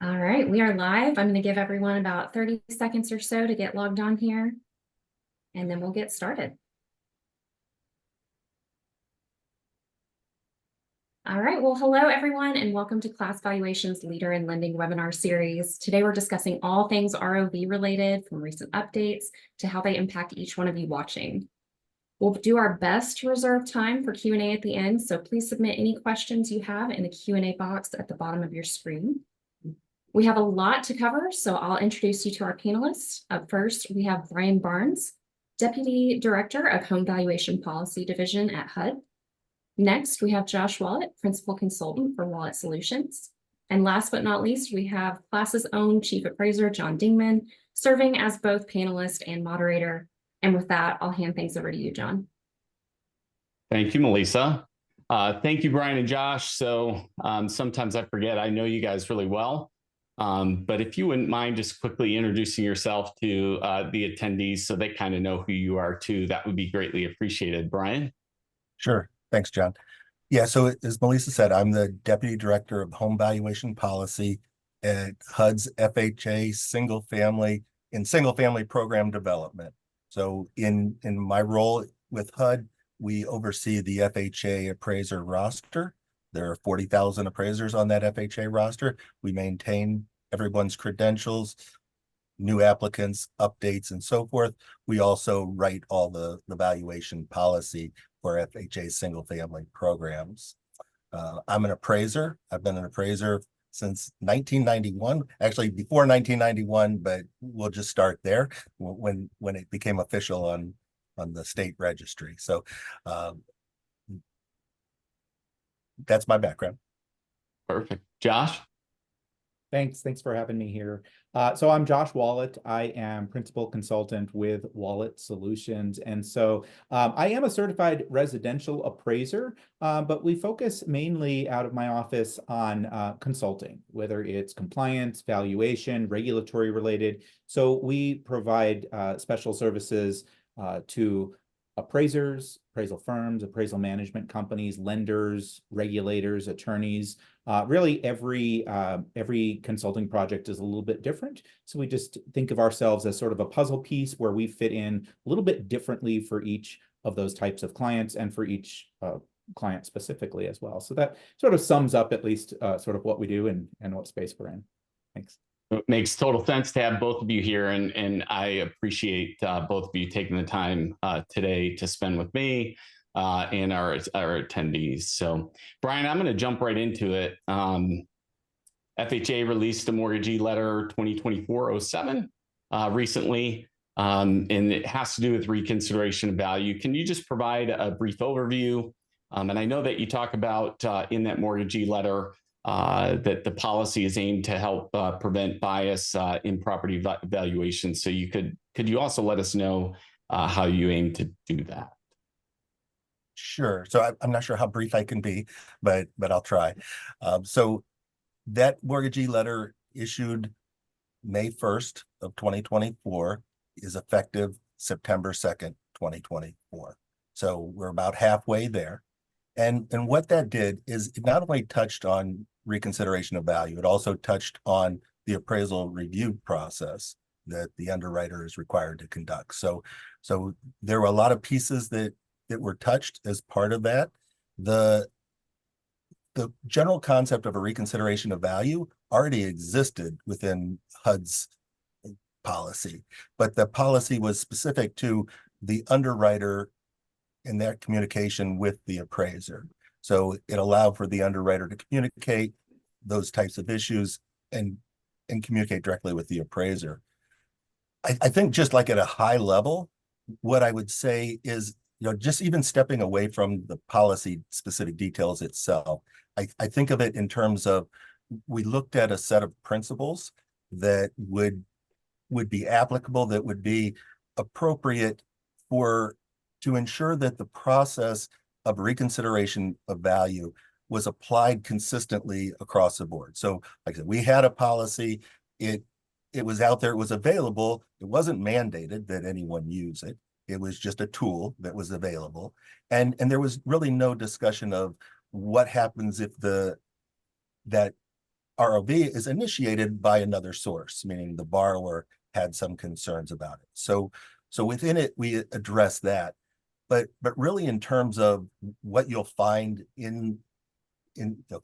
All right, we are live. I'm going to give everyone about 30 seconds or so to get logged on here, and then we'll get started. All right, well, hello everyone, and welcome to Class Valuation's Leader in Lending webinar series. Today we're discussing all things ROV related, from recent updates to how they impact each one of you watching. We'll do our best to reserve time for Q&A at the end, so please submit any questions you have in the Q&A box at the bottom of your screen. We have a lot to cover, so I'll introduce you to our panelists. Up first, we have Brian Barnes, Deputy Director of Home Valuation Policy Division at HUD. Next, we have Josh Wallet, Principal Consultant for Wallet Solutions. And last but not least, we have Class's own Chief Appraiser, John Dingman, serving as both panelist and moderator. And with that, I'll hand things over to you, John. Thank you, Melissa. Thank you, Brian and Josh. So sometimes I forget, I know you guys really well. But if you wouldn't mind just quickly introducing yourself to the attendees so they kind of know who you are too, that would be greatly appreciated. Brian? Sure. Thanks, John. Yeah, so as Melissa said, I'm the Deputy Director of Home Valuation Policy at HUD's FHA single family program development. So in my role with HUD, we oversee the FHA appraiser roster. There are 40,000 appraisers on that FHA roster. We maintain everyone's credentials, new applicants, updates, and so forth. We also write all the valuation policy for FHA single family programs. I'm an appraiser. I've been an appraiser since 1991, actually before 1991, but we'll just start there when it became official on the state registry. So that's my background. Perfect. Josh? Thanks for having me here. So I'm Josh Wallet. I am Principal Consultant with Wallet Solutions. And so I am a certified residential appraiser, but we focus mainly out of my office on consulting, whether it's compliance, valuation, regulatory related. So we provide special services to appraisers, appraisal firms, appraisal management companies, lenders, regulators, attorneys. Really, every consulting project is a little bit different. So we just think of ourselves as sort of a puzzle piece where we fit in a little bit differently for each of those types of clients and for each client specifically as well. So that sort of sums up at least sort of what we do and what space we're in. Thanks. It makes total sense to have both of you here, and I appreciate both of you taking the time today to spend with me and our attendees. So, Brian, I'm going to jump right into it. FHA released a mortgagee letter 2024-07 recently, and it has to do with reconsideration of value. Can you just provide a brief overview? And I know that you talk about in that mortgagee letter that the policy is aimed to help prevent bias in property valuation. So could you also let us know how you aim to do that? Sure. So I'm not sure how brief I can be, but I'll try. So that mortgagee letter issued May 1st of 2024 is effective September 2nd, 2024. So we're about halfway there. And what that did is it not only touched on reconsideration of value, it also touched on the appraisal review process that the underwriter is required to conduct. So there were a lot of pieces that were touched as part of that. The general concept of a reconsideration of value already existed within HUD's policy, but the policy was specific to the underwriter in their communication with the appraiser. So it allowed for the underwriter to communicate those types of issues and communicate directly with the appraiser. I think just like at a high level, what I would say is, just even stepping away from the policy specific details itself, I think of it in terms of, we looked at a set of principles that would be applicable, that would be appropriate to ensure that the process of reconsideration of value was applied consistently across the board. So like I said, we had a policy, it was out there, it was available. It wasn't mandated that anyone use it. It was just a tool that was available. And there was really no discussion of what happens if that ROV is initiated by another source, meaning the borrower had some concerns about it. So within it, we address that. But really in terms of what you'll find in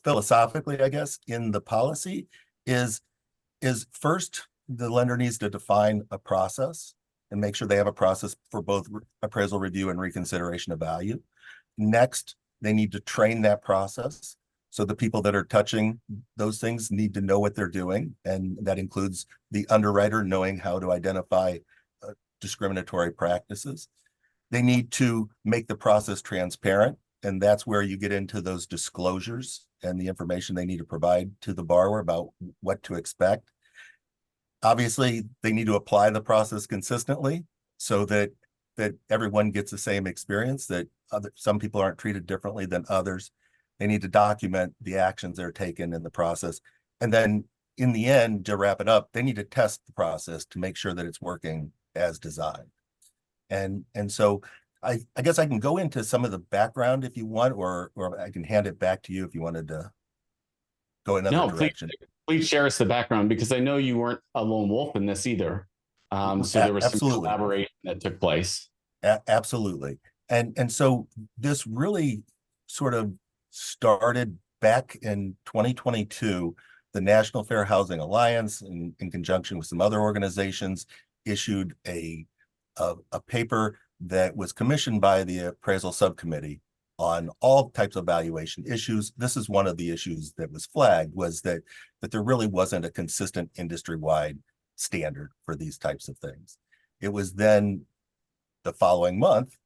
philosophically, I guess, in the policy is first, the lender needs to define a process and make sure they have a process for both appraisal review and reconsideration of value. Next, they need to train that process. So the people that are touching those things need to know what they're doing. And that includes the underwriter knowing how to identify discriminatory practices. They need to make the process transparent. And that's where you get into those disclosures and the information they need to provide to the borrower about what to expect. Obviously, they need to apply the process consistently so that everyone gets the same experience, that some people aren't treated differently than others. They need to document the actions that are taken in the process. And then in the end, to wrap it up, they need to test the process to make sure that it's working as designed. And so I guess I can go into some of the background if you want, or I can hand it back to you if you wanted to go another direction. Please share us the background, because I know you weren't a lone wolf in this either. So there was some collaboration that took place. Absolutely. And so this really sort of started back in 2022. The National Fair Housing Alliance, in conjunction with some other organizations, issued a paper that was commissioned by the appraisal subcommittee on all types of valuation issues. This is one of the issues that was flagged, was that there really wasn't a consistent industry-wide standard for these types of things. It was then the following month,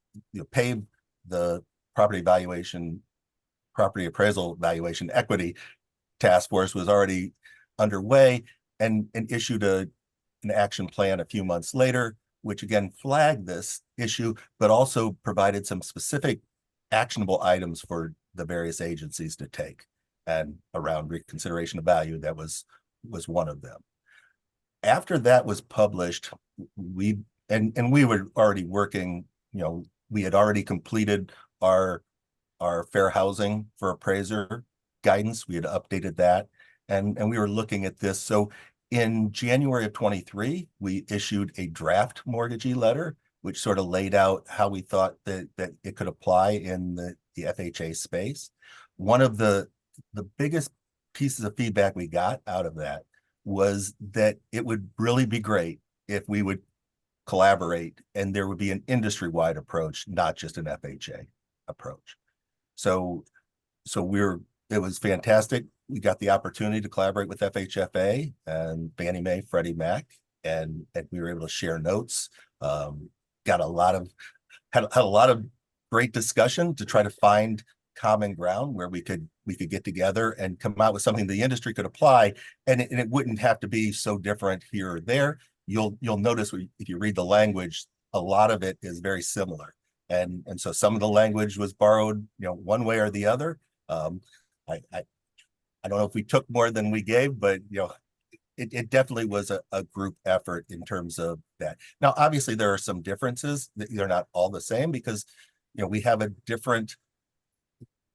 PAVE, the property appraisal valuation equity task force, was already underway and issued an action plan a few months later, which again flagged this issue, but also provided some specific actionable items for the various agencies to take. And around reconsideration of value, that was one of them. After that was published, we were already working, we had already completed our fair housing for appraiser guidance. We had updated that, and we were looking at this. So in January of 23, we issued a draft mortgagee letter, which sort of laid out how we thought that it could apply in the FHA space. One of the biggest pieces of feedback we got out of that was that it would really be great if we would collaborate and there would be an industry-wide approach, not just an FHA approach. So it was fantastic. We got the opportunity to collaborate with FHFA and Fannie Mae, Freddie Mac, and we were able to share notes. Had a lot of great discussion to try to find common ground where we could get together and come out with something the industry could apply, and it wouldn't have to be so different here or there. You'll notice if you read the language, a lot of it is very similar, and so some of the language was borrowed, one way or the other. I don't know if we took more than we gave, but it definitely was a group effort in terms of that. Now, obviously, there are some differences. They're not all the same because we have a different,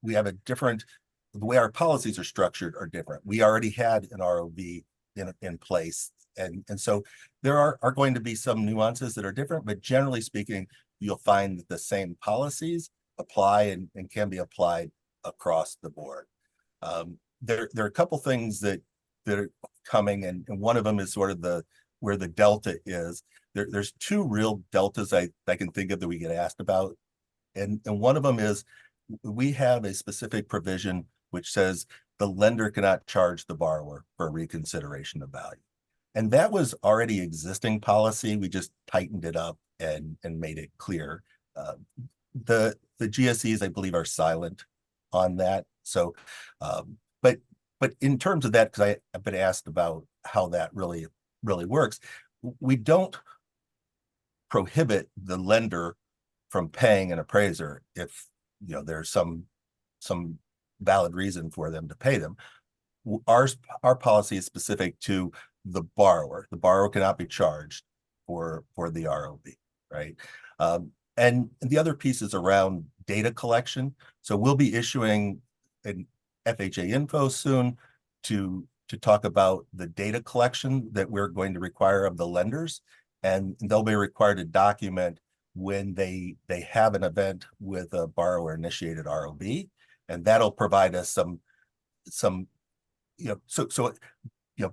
the way our policies are structured are different. We already had an ROV in place. And so there are going to be some nuances that are different, but generally speaking, you'll find that the same policies apply and can be applied across the board. There are a couple things that are coming, and one of them is sort of where the delta is. There's two real deltas I can think of that we get asked about. And one of them is we have a specific provision which says the lender cannot charge the borrower for reconsideration of value. And that was already existing policy. We just tightened it up and made it clear. The GSEs, I believe, are silent on that. So, but in terms of that, because I've been asked about how that really works, we don't prohibit the lender from paying an appraiser if there's some valid reason for them to pay them. Our policy is specific to the borrower. The borrower cannot be charged for the ROV, right? And the other piece is around data collection. So we'll be issuing an FHA info soon to to talk about the data collection that we're going to require of the lenders, and they'll be required to document when they have an event with a borrower initiated ROV, and that'll provide us some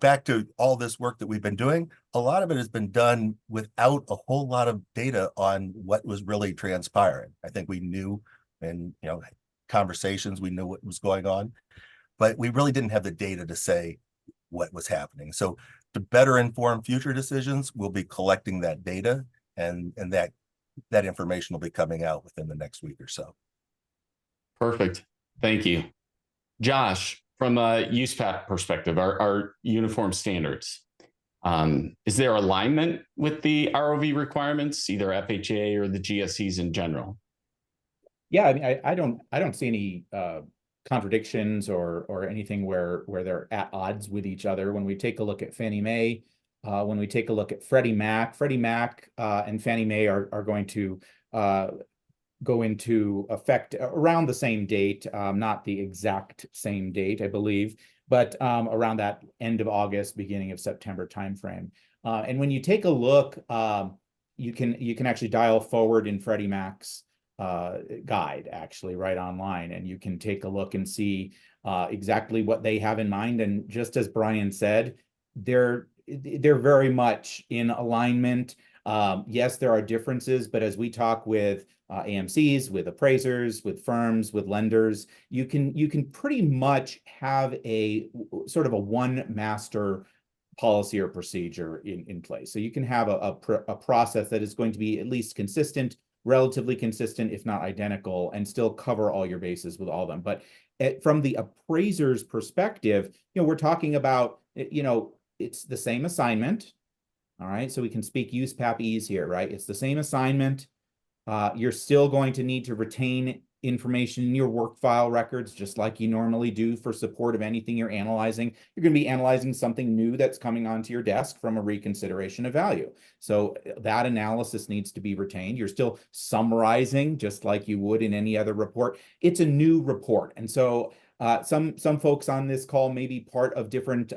back to all this work that we've been doing. A lot of it has been done without a whole lot of data on what was really transpiring. I think we knew, and conversations, we knew what was going on, but we really didn't have the data to say what was happening. So to better inform future decisions, we'll be collecting that data, and that information will be coming out within the next week or so. Perfect. Thank you. Josh, from a USPAP perspective, our uniform standards, is there alignment with the ROV requirements, either FHA or the GSEs in general? Yeah, I mean, I don't see any contradictions or anything where they're at odds with each other. When we take a look at Fannie Mae, when we take a look at Freddie Mac and Fannie Mae are going to go into effect around the same date, not the exact same date, I believe, but around that end of August, beginning of September timeframe. And when you take a look, you can actually dial forward in Freddie Mac's guide, actually, right online, and you can take a look and see exactly what they have in mind. And just as Brian said, they're very much in alignment. Yes, there are differences, but as we talk with AMCs, with appraisers, with firms, with lenders, you can pretty much have a sort of a one master policy or procedure in place. So you can have a process that is going to be at least consistent, relatively consistent, if not identical, and still cover all your bases with all of them. But from the appraiser's perspective, we're talking about, it's the same assignment. All right, so we can speak USPAP-ese here, right? It's the same assignment. You're still going to need to retain information in your work file records, just like you normally do for support of anything you're analyzing. You're going to be analyzing something new that's coming onto your desk from a reconsideration of value. So that analysis needs to be retained. You're still summarizing just like you would in any other report. It's a new report. And so some folks on this call may be part of different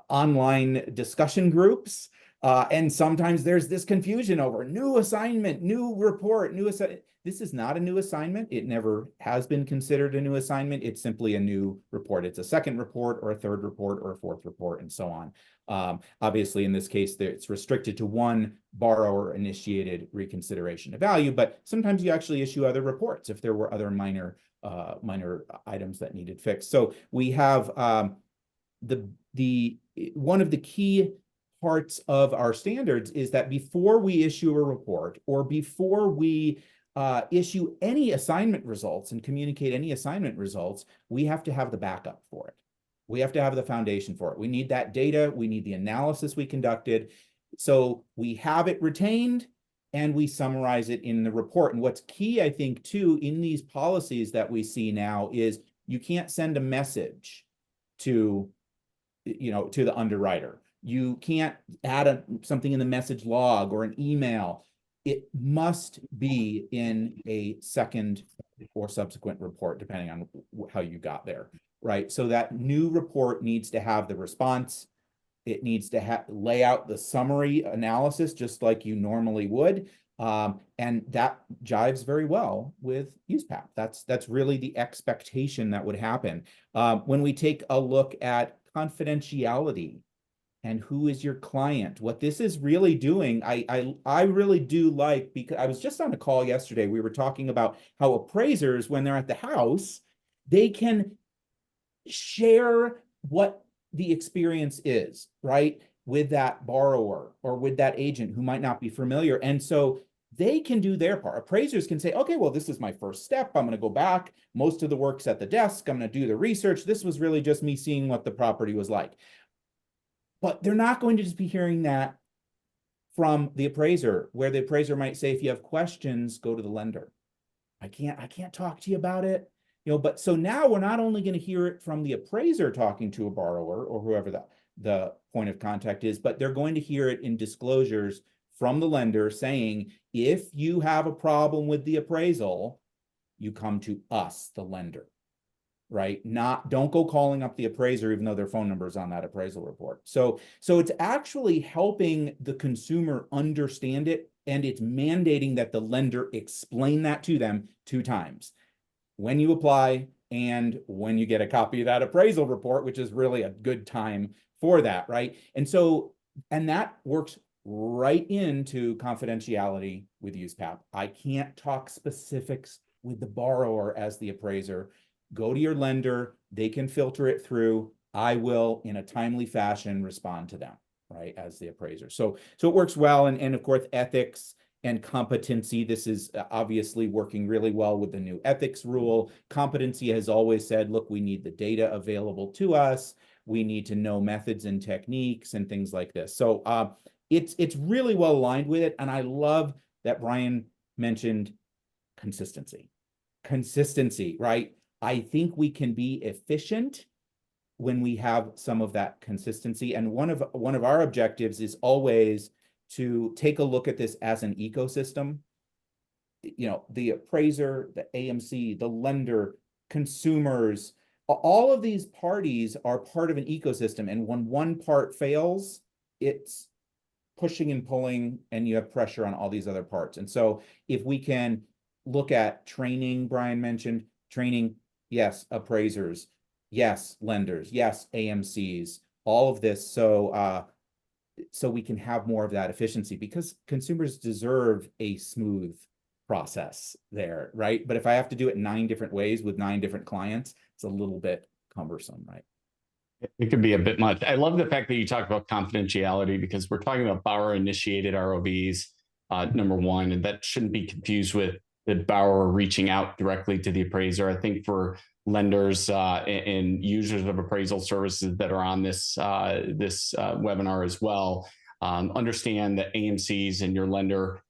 online discussion groups. And sometimes there's this confusion over new assignment, new report, new assignment. This is not a new assignment. It never has been considered a new assignment. It's simply a new report. It's a second report or a third report or a fourth report and so on. Obviously, in this case, it's restricted to one borrower-initiated reconsideration of value, but sometimes you actually issue other reports if there were other minor items that needed fixed. So we have one of the key parts of our standards is that before we issue a report or before we issue any assignment results and communicate any assignment results, we have to have the backup for it. We have to have the foundation for it. We need that data. We need the analysis we conducted. So we have it retained and we summarize it in the report. And what's key, I think, too, in these policies that we see now is you can't send a message to the underwriter. You can't add something in the message log or an email. It must be in a second or subsequent report, depending on how you got there, right? So that new report needs to have the response. It needs to lay out the summary analysis just like you normally would. And that jives very well with USPAP. That's really the expectation that would happen. When we take a look at confidentiality and who is your client, what this is really doing, I really do like, because I was just on a call yesterday, we were talking about how appraisers, when they're at the house, they can share what the experience is, right, with that borrower or with that agent who might not be familiar. And so they can do their part. Appraisers can say, okay, well, this is my first step. I'm going to go back. Most of the work's at the desk. I'm going to do the research. This was really just me seeing what the property was like. But they're not going to just be hearing that from the appraiser, where the appraiser might say, if you have questions, go to the lender. I can't talk to you about it. But so now we're not only going to hear it from the appraiser talking to a borrower or whoever the point of contact is, but they're going to hear it in disclosures from the lender saying, if you have a problem with the appraisal, you come to us, the lender. right? Don't go calling up the appraiser, even though their phone number is on that appraisal report. So it's actually helping the consumer understand it, and it's mandating that the lender explain that to them 2 times. When you apply and when you get a copy of that appraisal report, which is really a good time for that, right? And that works right into confidentiality with USPAP. I can't talk specifics with the borrower as the appraiser. Go to your lender, they can filter it through. I will, in a timely fashion, respond to them, right, as the appraiser. So it works well. And of course, ethics and competency. This is obviously working really well with the new ethics rule. Competency has always said, look, we need the data available to us. We need to know methods and techniques and things like this. So it's really well aligned with it. And I love that Brian mentioned consistency. Consistency, right? I think we can be efficient when we have some of that consistency. And one of our objectives is always to take a look at this as an ecosystem. You know, the appraiser, the AMC, the lender, consumers, all of these parties are part of an ecosystem. And when one part fails, it's pushing and pulling, and you have pressure on all these other parts. And so if we can look at training, Brian mentioned training, yes, appraisers, yes, lenders, yes, AMCs, all of this. So we can have more of that efficiency, because consumers deserve a smooth process there, right? But if I have to do it 9 different ways with 9 different clients, it's a little bit cumbersome, right? It could be a bit much. I love the fact that you talk about confidentiality, because we're talking about borrower-initiated ROVs, number one, and that shouldn't be confused with the borrower reaching out directly to the appraiser. I think for lenders and users of appraisal services that are on this webinar as well, understand that AMCs and your lender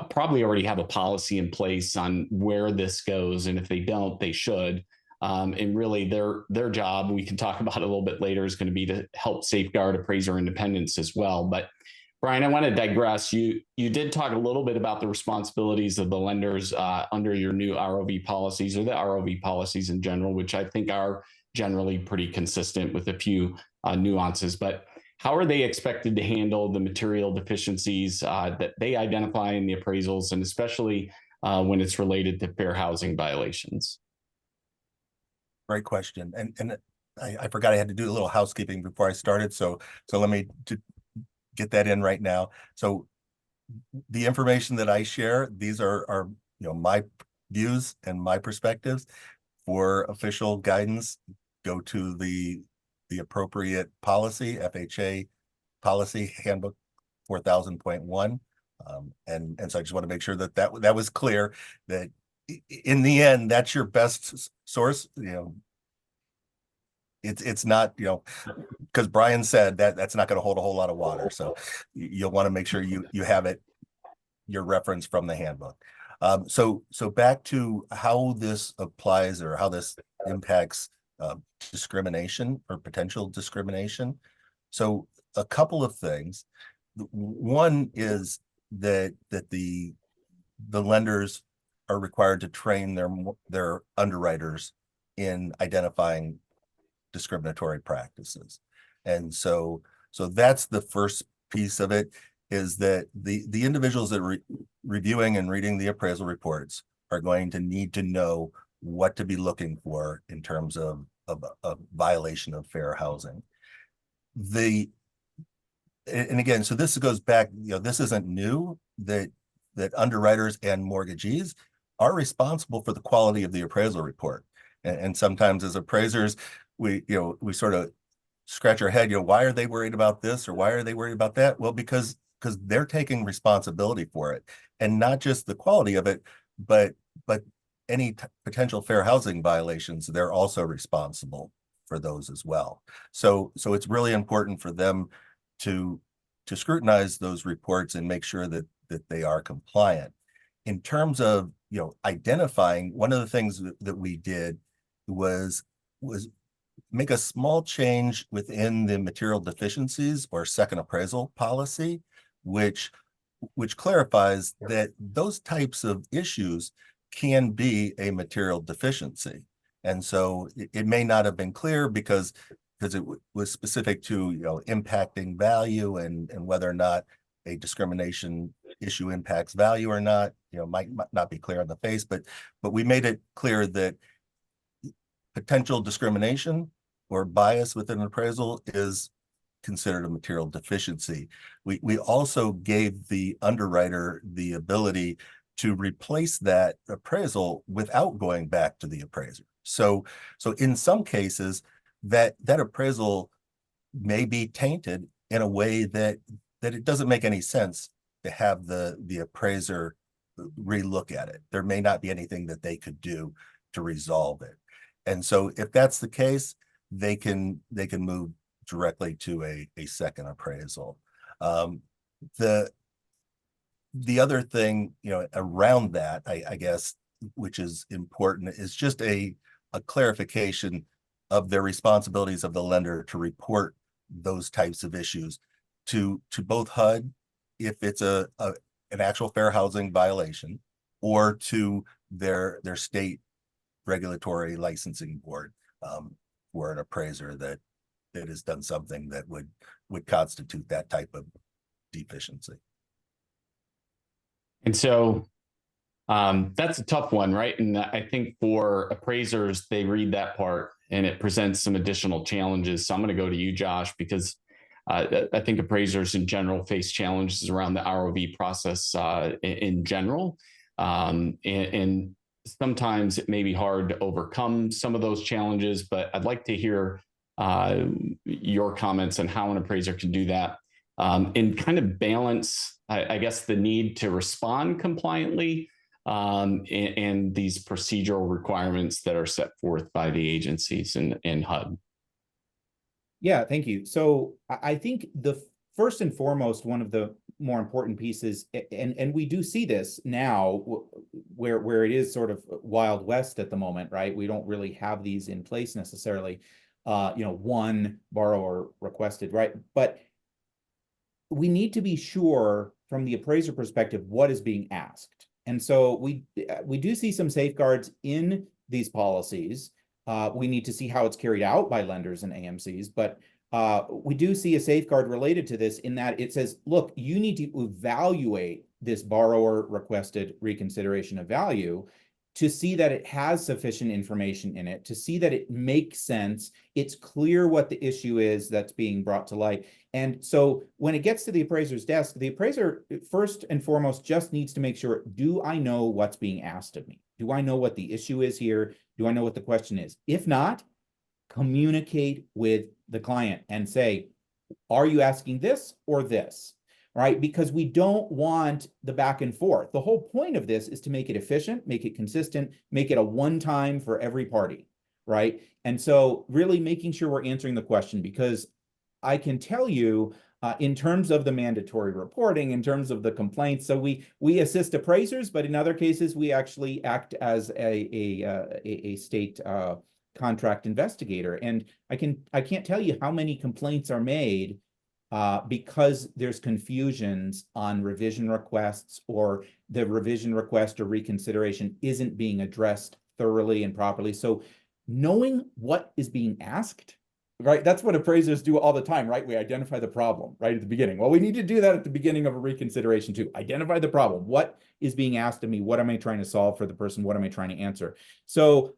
probably already have a policy in place on where this goes, and if they don't, they should. And really, their job, we can talk about it a little bit later, is going to be to help safeguard appraiser independence as well. But Brian, I want to digress. You did talk a little bit about the responsibilities of the lenders under your new ROV policies, or the ROV policies in general, which I think are generally pretty consistent with a few nuances. But how are they expected to handle the material deficiencies that they identify in the appraisals, and especially when it's related to fair housing violations? Great question. And I forgot I had to do a little housekeeping before I started. So let me get that in right now. So the information that I share, these are my views and my perspectives. For official guidance, go to the appropriate policy, FHA policy handbook 4000.1. And so I just want to make sure that was clear, that in the end, that's your best source. It's not, because Brian said that's not going to hold a whole lot of water. So you'll want to make sure you have your reference from the handbook. So back to how this applies, or how this impacts discrimination or potential discrimination. So a couple of things. One is that the lenders are required to train their underwriters in identifying discriminatory practices. And so that's the first piece of it, is that the individuals that are reviewing and reading the appraisal reports are going to need to know what to be looking for in terms of a violation of fair housing. And again, so this goes back, this isn't new, that underwriters and mortgagees are responsible for the quality of the appraisal report. And sometimes as appraisers, we sort of scratch our head, why are they worried about this, or why are they worried about that? Well, because they're taking responsibility for it, and not just the quality of it, but any potential fair housing violations, they're also responsible for those as well. So it's really important for them to scrutinize those reports and make sure that they are compliant. In terms of identifying, one of the things that we did was make a small change within the material deficiencies or second appraisal policy, which clarifies that those types of issues can be a material deficiency. And so it may not have been clear because it was specific to, impacting value and whether or not a discrimination issue impacts value or not, might not be clear on the face, but we made it clear that potential discrimination or bias within an appraisal is considered a material deficiency. We also gave the underwriter the ability to replace that appraisal without going back to the appraiser. So in some cases, that appraisal may be tainted in a way that it doesn't make any sense to have the appraiser relook at it. There may not be anything that they could do to resolve it. And so if that's the case, they can move directly to a second appraisal. The other thing, around that, I guess, which is important, is just a clarification of their responsibilities of the lender to report those types of issues to both HUD, if it's an actual fair housing violation, or to their state regulatory licensing board, for an appraiser that has done something that would constitute that type of deficiency. And so that's a tough one, right? And I think for appraisers, they read that part and it presents some additional challenges. So I'm going to go to you, Josh, because I think appraisers in general face challenges around the ROV process in general. And sometimes it may be hard to overcome some of those challenges, but I'd like to hear your comments on how an appraiser can do that and kind of balance, I guess, the need to respond compliantly and these procedural requirements that are set forth by the agencies and HUD. Yeah, thank you. So I think the first and foremost, one of the more important pieces, and we do see this now where it is sort of Wild West at the moment, right? We don't really have these in place necessarily. One borrower requested, right? But we need to be sure from the appraiser perspective what is being asked. And so we do see some safeguards in these policies. We need to see how it's carried out by lenders and AMCs, but we do see a safeguard related to this in that it says, look, you need to evaluate this borrower requested reconsideration of value to see that it has sufficient information in it, to see that it makes sense, it's clear what the issue is that's being brought to light. And so when it gets to the appraiser's desk, the appraiser first and foremost just needs to make sure, do I know what's being asked of me? Do I know what the issue is here? Do I know what the question is? If not, communicate with the client and say, are you asking this or this? Right? Because we don't want the back and forth. The whole point of this is to make it efficient, make it consistent, make it a one-time for every party, right? And so really making sure we're answering the question, because I can tell you in terms of the mandatory reporting, in terms of the complaints, so we assist appraisers, but in other cases, we actually act as a state contract investigator. And I can't tell you how many complaints are made because there's confusions on revision requests, or the revision request or reconsideration isn't being addressed thoroughly and properly. So knowing what is being asked, right? That's what appraisers do all the time, right? We identify the problem right at the beginning. Well, we need to do that at the beginning of a reconsideration too. Identify the problem. What is being asked of me? What am I trying to solve for the person? What am I trying to answer? So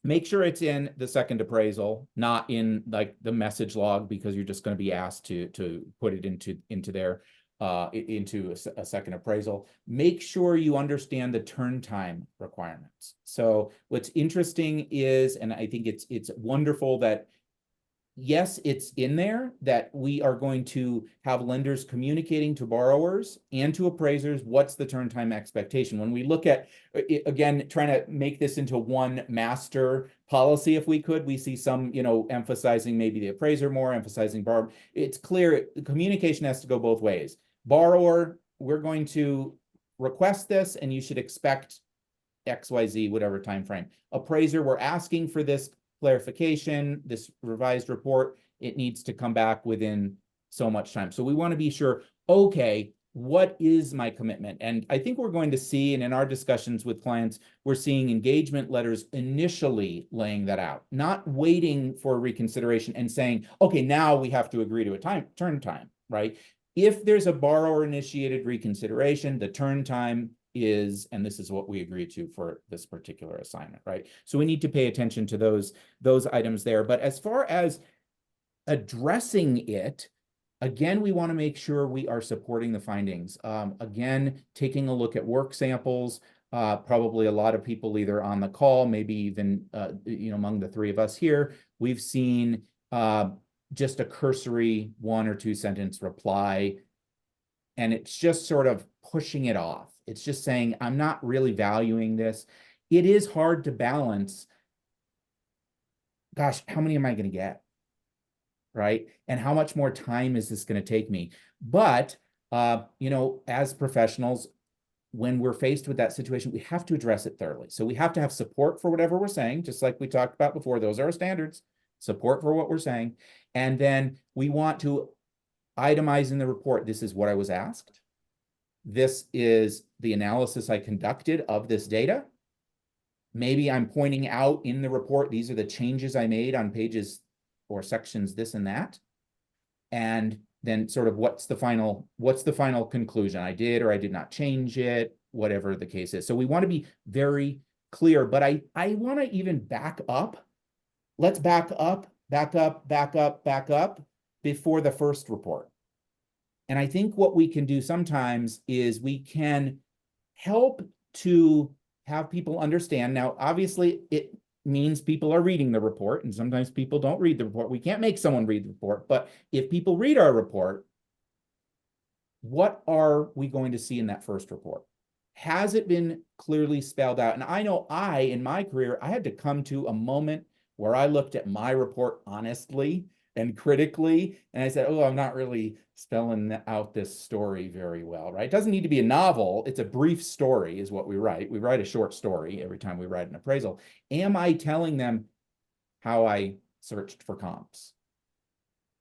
make sure it's in the second appraisal, not in like the message log, because you're just going to be asked to put it into their into a second appraisal. Make sure you understand the turn time requirements. So what's interesting is, and I think it's wonderful that yes, it's in there that we are going to have lenders communicating to borrowers and to appraisers what's the turn time expectation. When we look at, again, trying to make this into one master policy, if we could, we see some, emphasizing maybe the appraiser more, emphasizing borrower. It's clear communication has to go both ways. Borrower, we're going to request this and you should expect XYZ, whatever time frame. Appraiser, we're asking for this clarification, this revised report, it needs to come back within so much time. So we want to be sure, okay, what is my commitment? And I think we're going to see, and in our discussions with clients, we're seeing engagement letters initially laying that out, not waiting for reconsideration and saying, okay, now we have to agree to a turn time, right? If there's a borrower-initiated reconsideration, the turn time is, and this is what we agree to for this particular assignment, right? So we need to pay attention to those items there. But as far as addressing it, again, we want to make sure we are supporting the findings. Again, taking a look at work samples, probably a lot of people either on the call, maybe even among the three of us here, we've seen just a cursory 1 or 2 sentence reply, and it's just sort of pushing it off. It's just saying, I'm not really valuing this. It is hard to balance, gosh, how many am I going to get? Right? And how much more time is this going to take me? But, as professionals, when we're faced with that situation, we have to address it thoroughly. So we have to have support for whatever we're saying, just like we talked about before. Those are our standards, support for what we're saying. And then we want to itemize in the report, this is what I was asked. This is the analysis I conducted of this data. Maybe I'm pointing out in the report, these are the changes I made on pages or sections, this and that. And then sort of what's the final conclusion? I did or I did not change it, whatever the case is. So we want to be very clear, but I want to even back up. Let's back up before the first report. And I think what we can do sometimes is we can help to have people understand. Now, obviously, it means people are reading the report, and sometimes people don't read the report. We can't make someone read the report, but if people read our report, what are we going to see in that first report? Has it been clearly spelled out? And I know in my career, I had to come to a moment where I looked at my report honestly and critically, and I said, oh, I'm not really spelling out this story very well, right? It doesn't need to be a novel. It's a brief story is what we write. We write a short story every time we write an appraisal. Am I telling them how I searched for comps?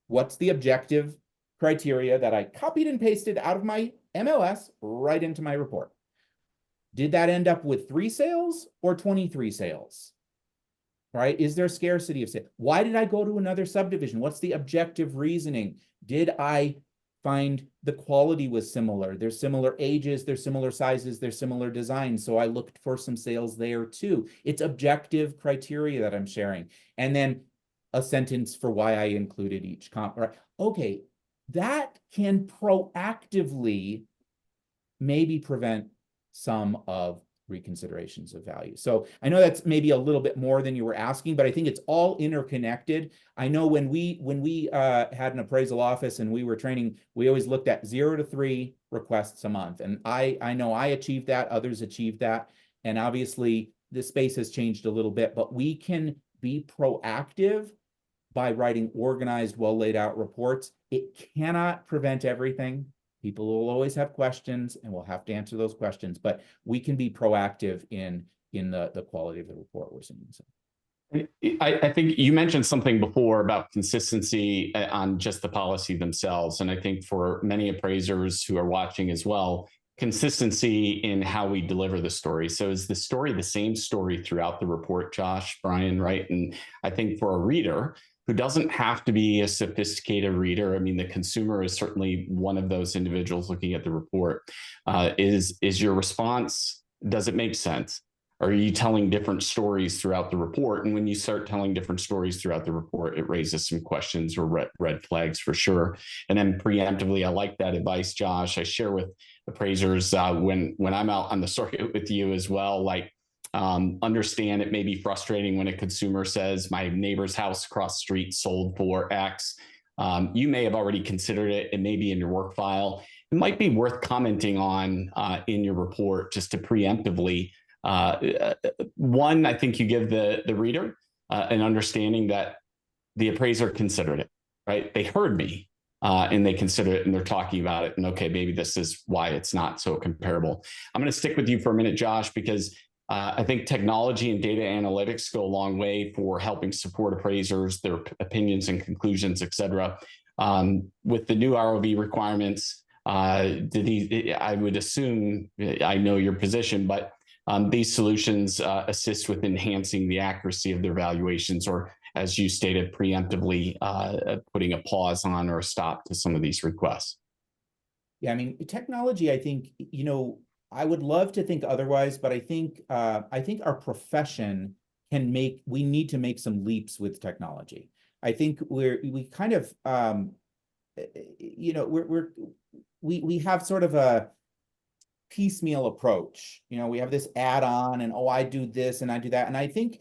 What's the objective criteria that I copied and pasted out of my MLS right into my report? Did that end up with 3 sales or 23 sales? Right? Is there scarcity of sales? Why did I go to another subdivision? What's the objective reasoning? Did I find the quality was similar? There's similar ages, there's similar sizes, there's similar designs. So I looked for some sales there too. It's objective criteria that I'm sharing. And then a sentence for why I included each comp. Right? Okay, that can proactively maybe prevent some of reconsiderations of value. So I know that's maybe a little bit more than you were asking, but I think it's all interconnected. I know when we had an appraisal office and we were training, we always looked at 0 to 3 requests a month. And I know I achieved that, others achieved that. And obviously the space has changed a little bit, but we can be proactive by writing organized, well laid out reports. It cannot prevent everything. People will always have questions and we'll have to answer those questions, but we can be proactive in the quality of the report we're seeing. So. I think you mentioned something before about consistency on just the policy themselves. And I think for many appraisers who are watching as well, consistency in how we deliver the story. So is the story the same story throughout the report, Josh, Brian, right? And I think for a reader who doesn't have to be a sophisticated reader, I mean, the consumer is certainly one of those individuals looking at the report, is your response, does it make sense? Are you telling different stories throughout the report? And when you start telling different stories throughout the report, it raises some questions or red flags for sure. And then preemptively, I like that advice, Josh. I share with appraisers when I'm out on the circuit with you as well, like understand it may be frustrating when a consumer says my neighbor's house across the street sold for X. You may have already considered it. It may be in your work file. It might be worth commenting on in your report just to preemptively. One, I think you give the reader an understanding that the appraiser considered it, right? They heard me and they considered it and they're talking about it. And okay, maybe this is why it's not so comparable. I'm going to stick with you for a minute, Josh, because I think technology and data analytics go a long way for helping support appraisers, their opinions and conclusions, et cetera. With the new ROV requirements, I would assume, I know your position, but these solutions assist with enhancing the accuracy of their valuations, or as you stated, preemptively putting a pause on or a stop to some of these requests. Yeah, I mean, technology, I think, I would love to think otherwise, but I think our profession we need to make some leaps with technology. I think we kind of, we have sort of a piecemeal approach. We have this add-on and, oh, I do this and I do that. And I think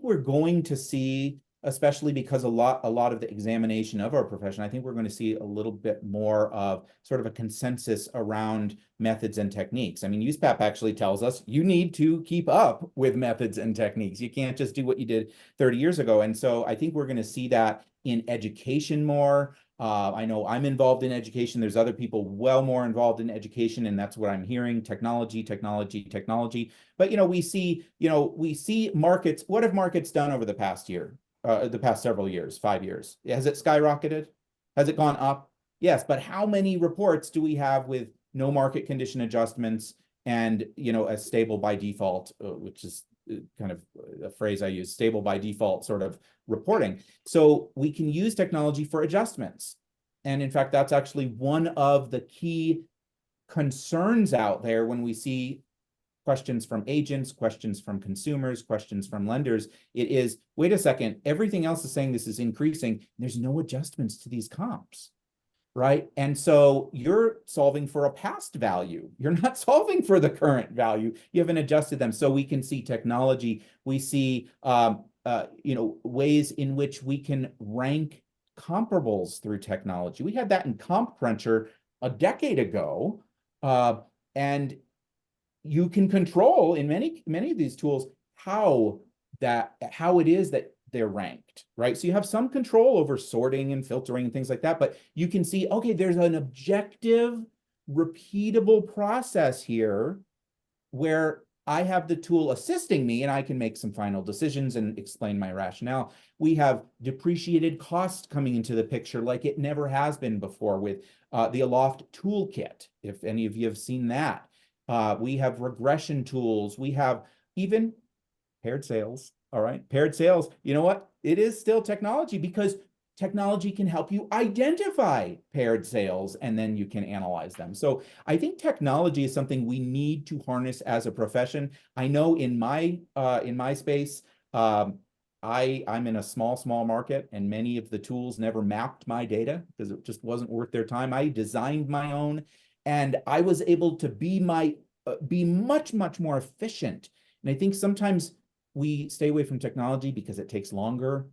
we're going to see, especially because a lot of the examination of our profession, I think we're going to see a little bit more of sort of a consensus around methods and techniques. I mean, USPAP actually tells us you need to keep up with methods and techniques. You can't just do what you did 30 years ago. And so I think we're going to see that in education more. I know I'm involved in education. There's other people well more involved in education, and that's what I'm hearing: technology, technology, technology. But we see markets. What have markets done over the past year? The past several years, 5 years? Has it skyrocketed? Has it gone up? Yes, but how many reports do we have with no market condition adjustments and a stable by default, which is kind of a phrase I use, stable by default sort of reporting? So we can use technology for adjustments. And in fact, that's actually one of the key concerns out there when we see questions from agents, questions from consumers, questions from lenders. It is, wait a second, everything else is saying this is increasing. There's no adjustments to these comps, right? And so you're solving for a past value. You're not solving for the current value. You haven't adjusted them. So we can see technology. We see, ways in which we can rank comparables through technology. We had that in Comp Cruncher a decade ago, and you can control in many of these tools how it is that they're ranked, right? So you have some control over sorting and filtering and things like that, but you can see, okay, there's an objective, repeatable process here where I have the tool assisting me and I can make some final decisions and explain my rationale. We have depreciated cost coming into the picture like it never has been before with the Aloft toolkit, if any of you have seen that. We have regression tools. We have even paired sales. All right, paired sales. You know what? It is still technology, because technology can help you identify paired sales and then you can analyze them. So I think technology is something we need to harness as a profession. I know in my space, I'm in a small market, and many of the tools never mapped my data because it just wasn't worth their time. I designed my own, and I was able to be much more efficient. And I think sometimes we stay away from technology because it takes longer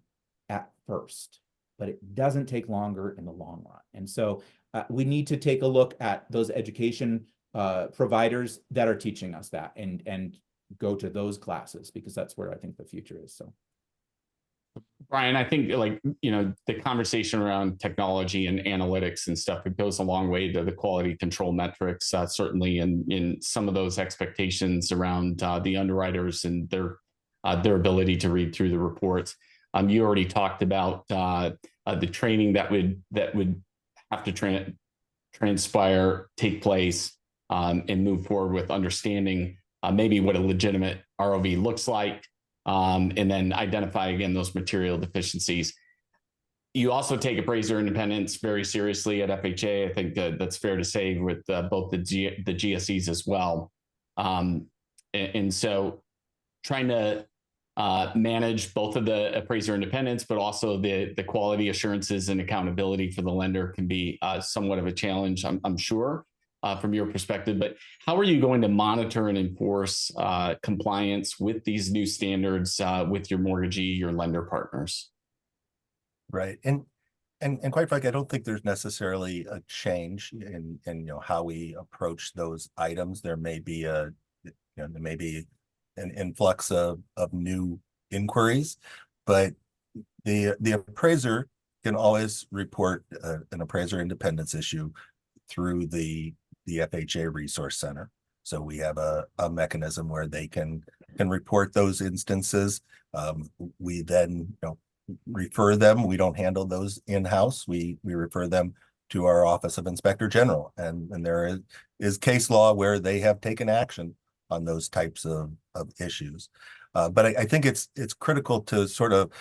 at first, but it doesn't take longer in the long run. And so we need to take a look at those education providers that are teaching us that, and go to those classes, because that's where I think the future is. So, Brian, I think the conversation around technology and analytics and stuff, it goes a long way to the quality control metrics, certainly in some of those expectations around the underwriters and their ability to read through the reports. You already talked about the training that would have to transpire, take place, and move forward with understanding maybe what a legitimate ROV looks like. And then identify again those material deficiencies. You also take appraiser independence very seriously at FHA. I think that's fair to say, with both the GSEs as well. And so trying to manage both of the appraiser independence, but also the quality assurances and accountability for the lender can be somewhat of a challenge, I'm sure. From your perspective, but how are you going to monitor and enforce compliance with these new standards with your mortgagee, your lender partners? Right. And quite frankly, I don't think there's necessarily a change in how we approach those items. There may be an influx of new inquiries, but the appraiser can always report an appraiser independence issue through the FHA Resource Center. So we have a mechanism where they can report those instances. We then refer them. We don't handle those in-house. We refer them to our Office of Inspector General, and there is case law where they have taken action on those types of issues. But I think it's critical to sort of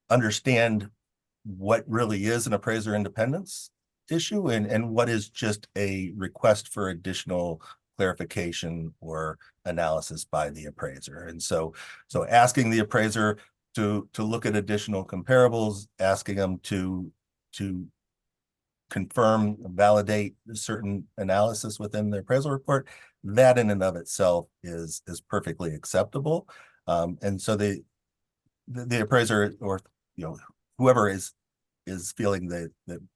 understand what really is an appraiser independence issue and what is just a request for additional clarification or analysis by the appraiser. And so asking the appraiser to look at additional comparables, asking them to confirm, validate certain analysis within the appraisal report, that in and of itself is perfectly acceptable. And so the appraiser, or whoever is feeling that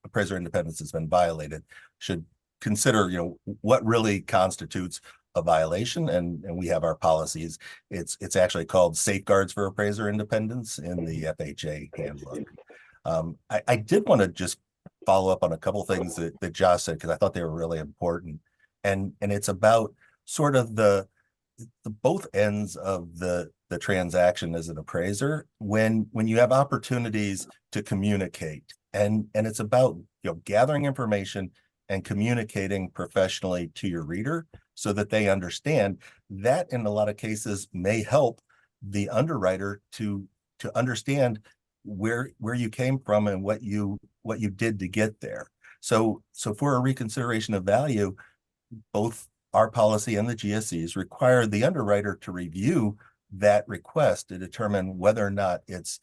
appraiser independence has been violated, should consider what really constitutes a violation, and we have our policies. It's actually called Safeguards for Appraiser Independence in the FHA handbook. I did want to just follow up on a couple things that Josh said, because I thought they were really important, and it's about sort of the both ends of the transaction as an appraiser when you have opportunities to communicate, and it's about gathering information and communicating professionally to your reader so that they understand. That in a lot of cases may help the underwriter to understand where you came from and what you did to get there. So for a reconsideration of value, both our policy and the GSEs require the underwriter to review that request to determine whether or not it's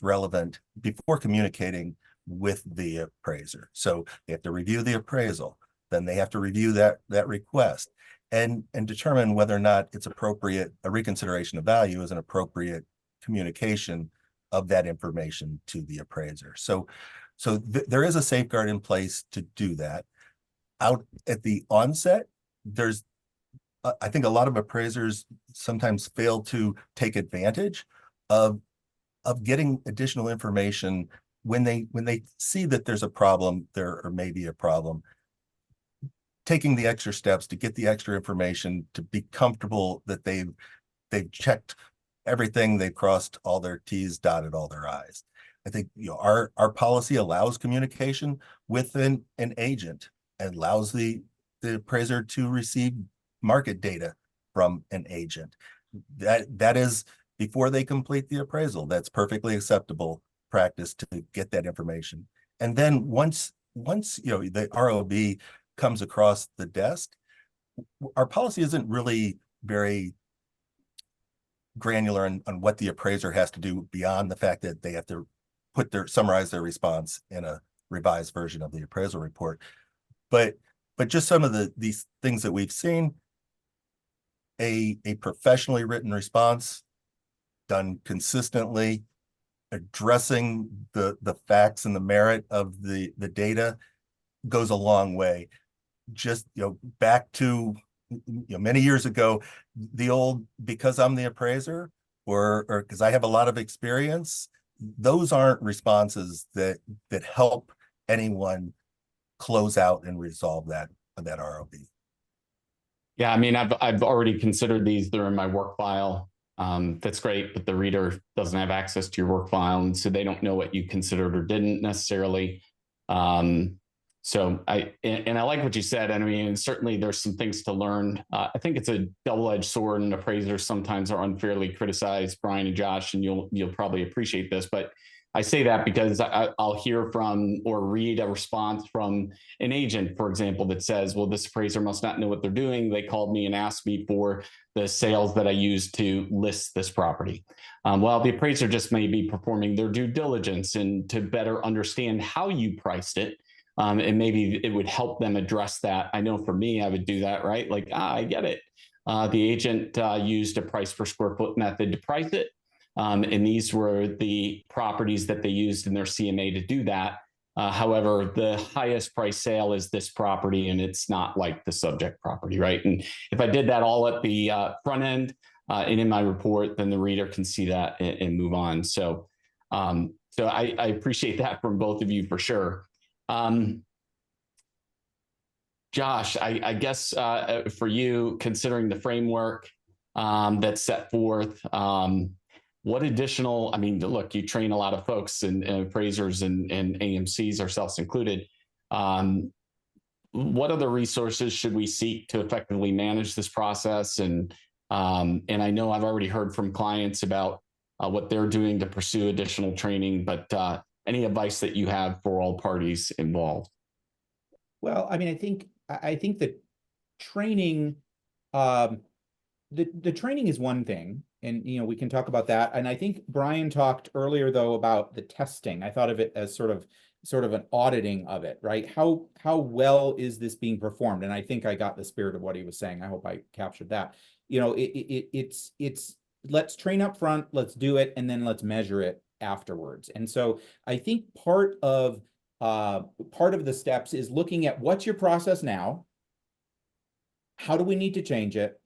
relevant before communicating with the appraiser. So they have to review the appraisal, then they have to review that request and determine whether or not it's appropriate. A reconsideration of value is an appropriate communication of that information to the appraiser. So there is a safeguard in place to do that. Out at the onset, there's I think a lot of appraisers sometimes fail to take advantage of getting additional information when they see that there's a problem, there or maybe a problem, taking the extra steps to get the extra information, to be comfortable that they've checked everything, they've crossed all their T's, dotted all their I's. I think our policy allows communication with an agent and allows the appraiser to receive market data from an agent. That is before they complete the appraisal. That's perfectly acceptable practice to get that information. And then once the ROV comes across the desk, our policy isn't really very granular on what the appraiser has to do beyond the fact that they have to summarize their response in a revised version of the appraisal report. But just some of these things that we've seen, a professionally written response done consistently, addressing the facts and the merit of the data goes a long way. Just back to many years ago, the old because I'm the appraiser or because I have a lot of experience, those aren't responses that help anyone close out and resolve that ROV. Yeah, I mean, I've already considered these. They're in my work file. That's great, but the reader doesn't have access to your work file, and so they don't know what you considered or didn't necessarily. So I like what you said. And I mean, certainly there's some things to learn. I think it's a double-edged sword, and appraisers sometimes are unfairly criticized, Brian and Josh, and you'll probably appreciate this, but I say that because I'll hear from or read a response from an agent, for example, that says, well, this appraiser must not know what they're doing. They called me and asked me for the sales that I used to list this property. Well, the appraiser just may be performing their due diligence and to better understand how you priced it. And maybe it would help them address that. I know for me, I would do that, right? Like, I get it. The agent used a price per square foot method to price it. And these were the properties that they used in their CMA to do that. However, the highest price sale is this property, and it's not like the subject property, right? And if I did that all at the front end and in my report, then the reader can see that and move on. So, I appreciate that from both of you for sure. Josh, I guess for you, considering the framework that's set forth, what additional, I mean, look, you train a lot of folks and appraisers and AMCs, ourselves included. What other resources should we seek to effectively manage this process? And I know I've already heard from clients about what they're doing to pursue additional training, but any advice that you have for all parties involved? Well, I mean, I think that training, the training is one thing, and we can talk about that. And I think Brian talked earlier though about the testing. I thought of it as sort of an auditing of it, right? How well is this being performed? And I think I got the spirit of what he was saying. I hope I captured that. It's let's train up front, let's do it, and then let's measure it afterwards. And so I think part of the steps is looking at what's your process now, how do we need to change it.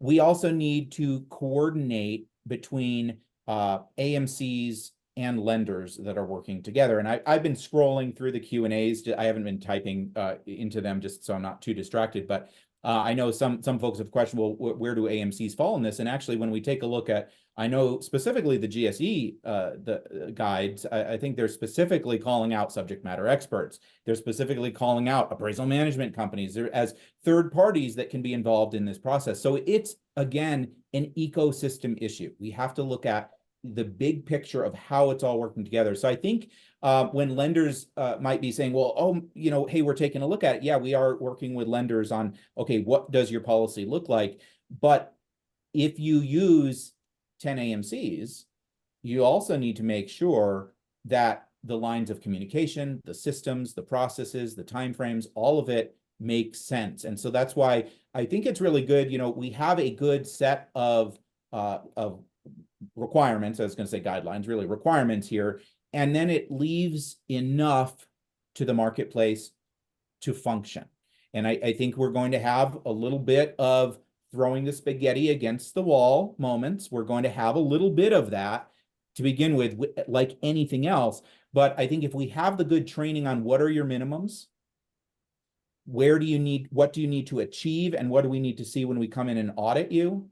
We also need to coordinate between AMCs and lenders that are working together. And I've been scrolling through the Q&As. I haven't been typing into them just so I'm not too distracted, but I know some folks have questioned, well, where do AMCs fall in this? And actually, when we take a look at, I know specifically the GSE the guides, I think they're specifically calling out subject matter experts. They're specifically calling out appraisal management companies as third parties that can be involved in this process. So it's, again, an ecosystem issue. We have to look at the big picture of how it's all working together. So I think when lenders might be saying, well, oh, hey, we're taking a look at it. Yeah, we are working with lenders on, okay, what does your policy look like? But if you use 10 AMCs, you also need to make sure that the lines of communication, the systems, the processes, the timeframes, all of it makes sense. And so that's why I think it's really good. We have a good set of requirements. I was going to say guidelines, really requirements here. And then it leaves enough to the marketplace to function. And I think we're going to have a little bit of throwing the spaghetti against the wall moments. We're going to have a little bit of that to begin with, like anything else. But I think if we have the good training on what are your minimums, what do you need to achieve, and what do we need to see when we come in and audit you,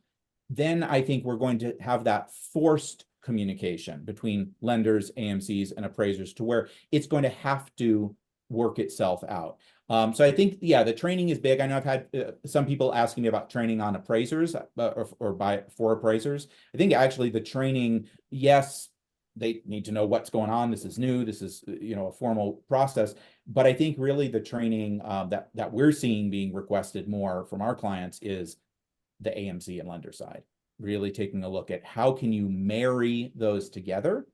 then I think we're going to have that forced communication between lenders, AMCs, and appraisers to where it's going to have to work itself out. So I think, yeah, the training is big. I know I've had some people asking me about training on appraisers for appraisers. I think actually the training, yes, they need to know what's going on. This is new. This is, a formal process. But I think really the training that we're seeing being requested more from our clients is the AMC and lender side, really taking a look at how can you marry those together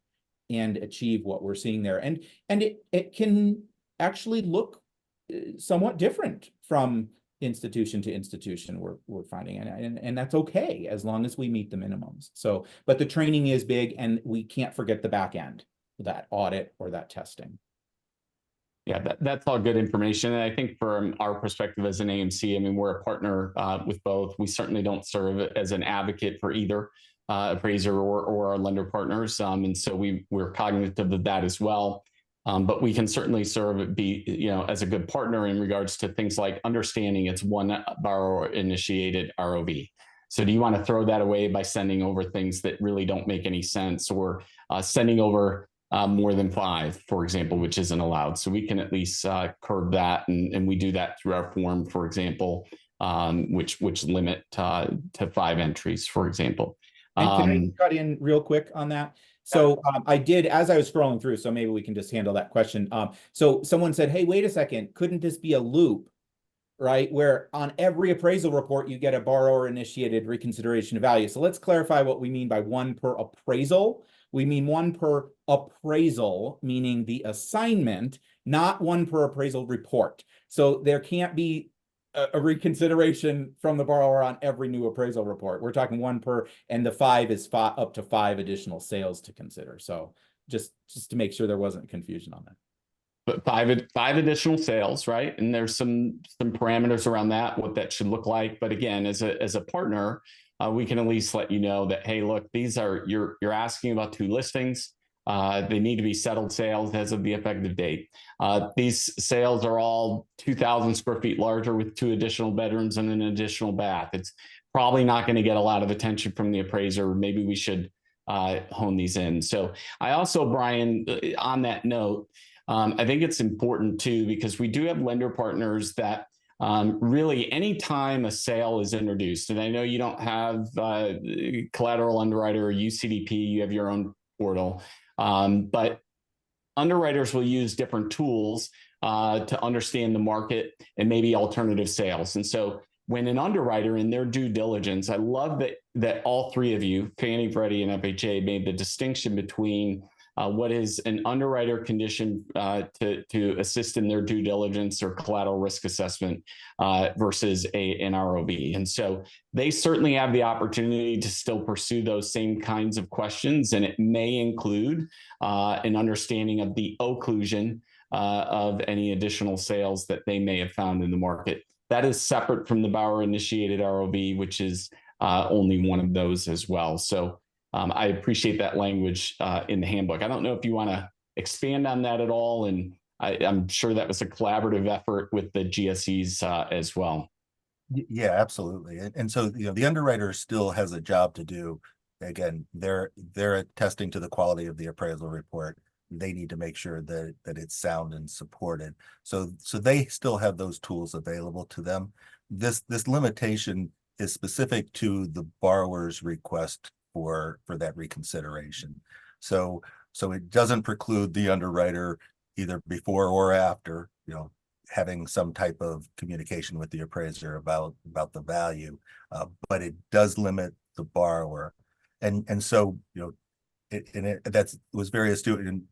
and achieve what we're seeing there. And it can actually look somewhat different from institution to institution, we're finding, and that's okay as long as we meet the minimums. So, but the training is big, and we can't forget the back end, that audit or that testing. Yeah, that's all good information. And I think from our perspective as an AMC, I mean, we're a partner with both. We certainly don't serve as an advocate for either appraiser or our lender partners. And so we're cognitive of that as well. But we can certainly as a good partner in regards to things like understanding it's one borrower initiated ROV. So do you want to throw that away by sending over things that really don't make any sense, or sending over more than 5, for example, which isn't allowed? So we can at least curb that, and we do that through our form, for example, which limit to 5 entries, for example. And can I cut in real quick on that? So I did, as I was scrolling through, so maybe we can just handle that question. So someone said, hey, wait a second, couldn't this be a loop, right? Where on every appraisal report, you get a borrower initiated reconsideration of value. So let's clarify what we mean by 1 per appraisal. We mean 1 per appraisal, meaning the assignment, not 1 per appraisal report. So there can't be a reconsideration from the borrower on every new appraisal report. We're talking 1 per, and the 5 is up to 5 additional sales to consider. So just to make sure there wasn't confusion on that. But 5 additional sales, right? And there's some parameters around that, what that should look like. But again, as a partner, we can at least let you know that, hey, look, these are, you're asking about 2 listings. They need to be settled sales as of the effective date. These sales are all 2,000 square feet larger with 2 additional bedrooms and an additional bath. It's probably not going to get a lot of attention from the appraiser. Maybe we should hone these in. So I also, Brian, on that note, I think it's important too, because we do have lender partners that really anytime a sale is introduced, and I know you don't have collateral underwriter or UCDP, you have your own portal, but underwriters will use different tools to understand the market and maybe alternative sales. And so when an underwriter in their due diligence, I love that all three of you, Fannie, Freddie, and FHA, made the distinction between what is an underwriter condition to assist in their due diligence or collateral risk assessment versus an ROV. And so they certainly have the opportunity to still pursue those same kinds of questions, and it may include an understanding of the occlusion of any additional sales that they may have found in the market. That is separate from the borrower-initiated ROV, which is only one of those as well. So I appreciate that language in the handbook. I don't know if you want to expand on that at all, and I'm sure that was a collaborative effort with the GSEs as well. Yeah, absolutely. And so, the underwriter still has a job to do. Again, they're attesting to the quality of the appraisal report. They need to make sure that it's sound and supported. So they still have those tools available to them. This limitation is specific to the borrower's request for that reconsideration. So it doesn't preclude the underwriter either before or after, having some type of communication with the appraiser about the value, but it does limit the borrower. And so, that was very astute. And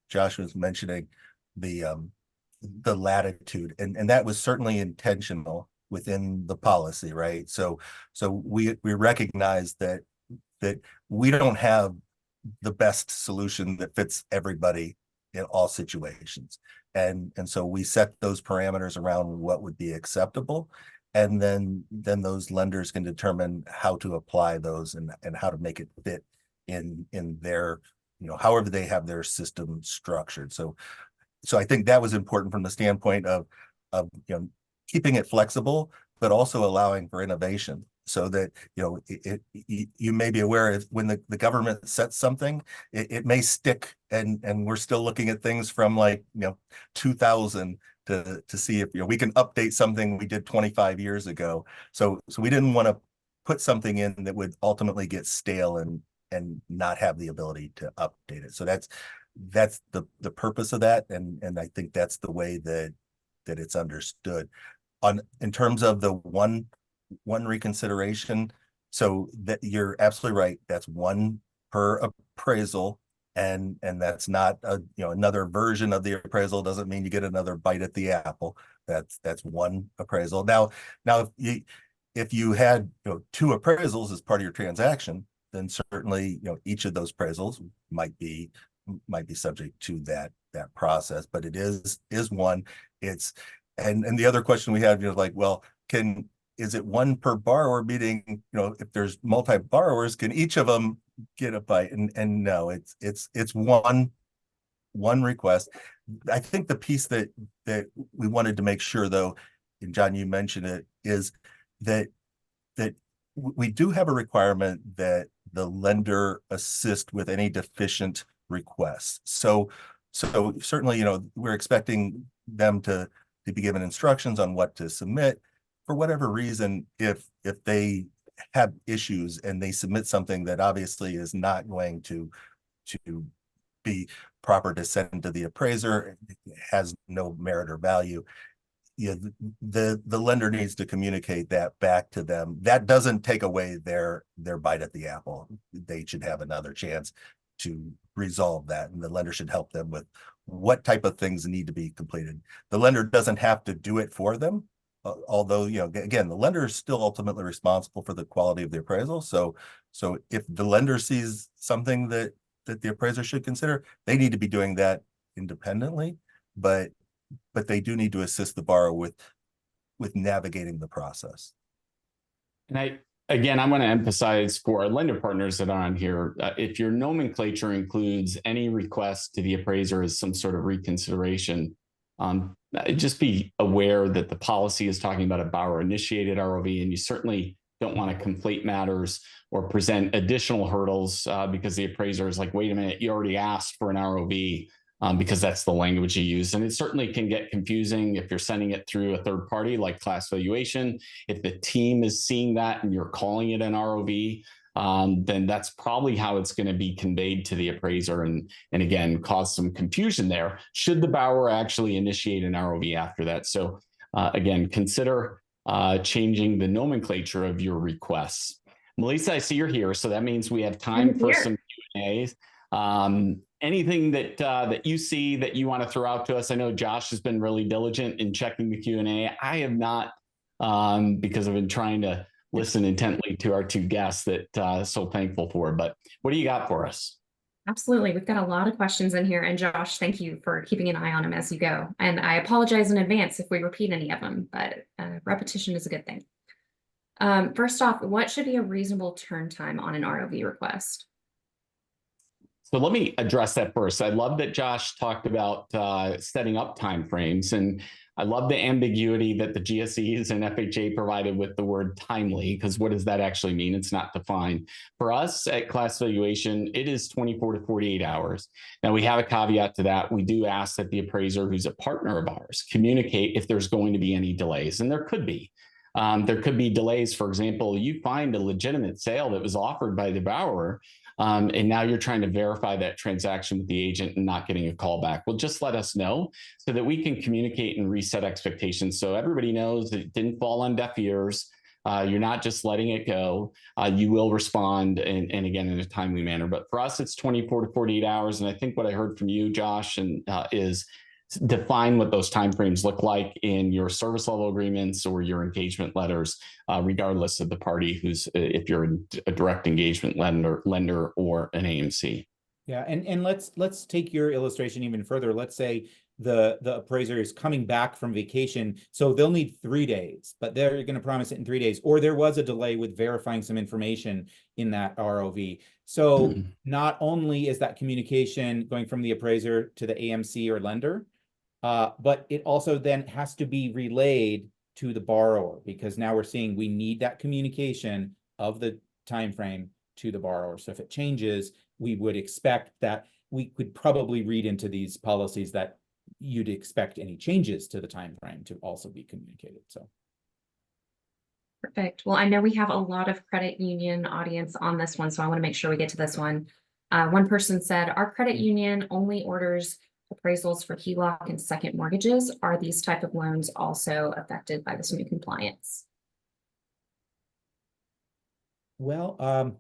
Josh was mentioning the latitude, and that was certainly intentional within the policy, right? So we recognize that we don't have the best solution that fits everybody in all situations. And so we set those parameters around what would be acceptable. And then those lenders can determine how to apply those and how to make it fit in their, however they have their system structured. So I think that was important from the standpoint of keeping it flexible, but also allowing for innovation. So that, you may be aware of when the government sets something, it may stick, and we're still looking at things from 2000 to see if we can update something we did 25 years ago. So we didn't want to put something in that would ultimately get stale and not have the ability to update it. So that's the purpose of that, and I think that's the way that it's understood. In terms of the one reconsideration, so that you're absolutely right. That's one per appraisal, and that's not another version of the appraisal. Doesn't mean you get another bite at the apple. That's one appraisal. Now if you had two appraisals as part of your transaction, then certainly each of those appraisals might be subject to that process. But it is one. It's and the other question we had is it one per borrower, meaning, if there's multi borrowers, can each of them get a bite? And no, it's one request. I think the piece that we wanted to make sure, though, and John, you mentioned it, is that we do have a requirement that the lender assist with any deficient requests. So certainly, we're expecting them to be given instructions on what to submit. For whatever reason, if they have issues and they submit something that obviously is not going to be proper to send to the appraiser, has no merit or value, the lender needs to communicate that back to them. That doesn't take away their bite at the apple. They should have another chance to resolve that, and the lender should help them with what type of things need to be completed. The lender doesn't have to do it for them. Although, again, the lender is still ultimately responsible for the quality of the appraisal. So if the lender sees something that the appraiser should consider, they need to be doing that independently, but they do need to assist the borrower with navigating the process. And I want to emphasize for our lender partners that are on here, if your nomenclature includes any request to the appraiser as some sort of reconsideration, just be aware that the policy is talking about a borrower-initiated ROV, and you certainly don't want to conflate matters or present additional hurdles because the appraiser is like, wait a minute, you already asked for an ROV. because that's the language you use. And it certainly can get confusing if you're sending it through a third party like Class Valuation. If the team is seeing that and you're calling it an ROV, then that's probably how it's going to be conveyed to the appraiser, and again, cause some confusion there should the borrower actually initiate an ROV after that. So again, consider changing the nomenclature of your requests. Melissa, I see you're here, so that means we have time for some Q&As. Anything that you see that you want to throw out to us? I know Josh has been really diligent in checking the Q&A. I have not, because I've been trying to listen intently to our two guests that so thankful for. But what do you got for us? Absolutely. We've got a lot of questions in here. And Josh, thank you for keeping an eye on them as you go. And I apologize in advance if we repeat any of them, but repetition is a good thing. First off, what should be a reasonable turn time on an ROV request? So let me address that first. I love that Josh talked about setting up timeframes, and I love the ambiguity that the GSEs and FHA provided with the word timely, because what does that actually mean? It's not defined. For us at Class Valuation, it is 24 to 48 hours. Now, we have a caveat to that. We do ask that the appraiser, who's a partner of ours, communicate if there's going to be any delays, and there could be. There could be delays. For example, you find a legitimate sale that was offered by the borrower, and now you're trying to verify that transaction with the agent and not getting a call back. Well, just let us know so that we can communicate and reset expectations so everybody knows that it didn't fall on deaf ears. You're not just letting it go. You will respond, and again, in a timely manner. But for us, it's 24 to 48 hours. And I think what I heard from you, Josh, and is define what those timeframes look like in your service level agreements or your engagement letters, regardless of the party who's, if you're a direct engagement lender or an AMC. Yeah, and let's take your illustration even further. Let's say the appraiser is coming back from vacation, so they'll need 3 days, but they're going to promise it in 3 days, or there was a delay with verifying some information in that ROV. So not only is that communication going from the appraiser to the AMC or lender, but it also then has to be relayed to the borrower, because now we're seeing we need that communication of the time frame to the borrower. So if it changes, we would expect that we could probably read into these policies that you'd expect any changes to the time frame to also be communicated. So perfect. Well, I know we have a lot of credit union audience on this one, so I want to make sure we get to this one. One person said, our credit union only orders appraisals for HELOC and second mortgages. Are these type of loans also affected by this new compliance? well,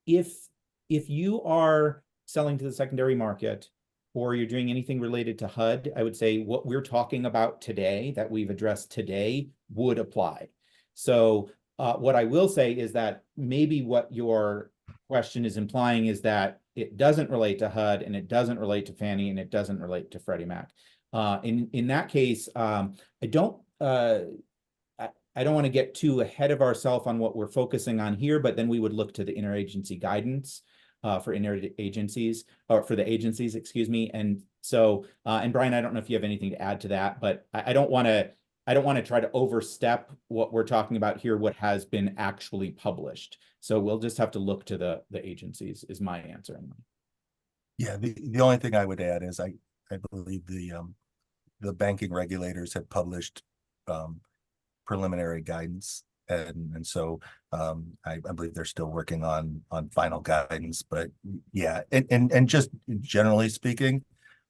if you are selling to the secondary market, or you're doing anything related to HUD, I would say what we're talking about today, that we've addressed today, would apply. So what I will say is that maybe what your question is implying is that it doesn't relate to HUD, and it doesn't relate to Fannie, and it doesn't relate to Freddie Mac. In that case, I don't want to get too ahead of ourselves on what we're focusing on here, but then we would look to the interagency guidance for interagencies, or for the agencies, excuse me. And so, and Brian, I don't know if you have anything to add to that, but I don't want to try to overstep what we're talking about here, what has been actually published. So we'll just have to look to the agencies, is my answer. Yeah, the only thing I would add is I believe the banking regulators have published preliminary guidance, and so I believe they're still working on final guidance. But yeah, and just generally speaking,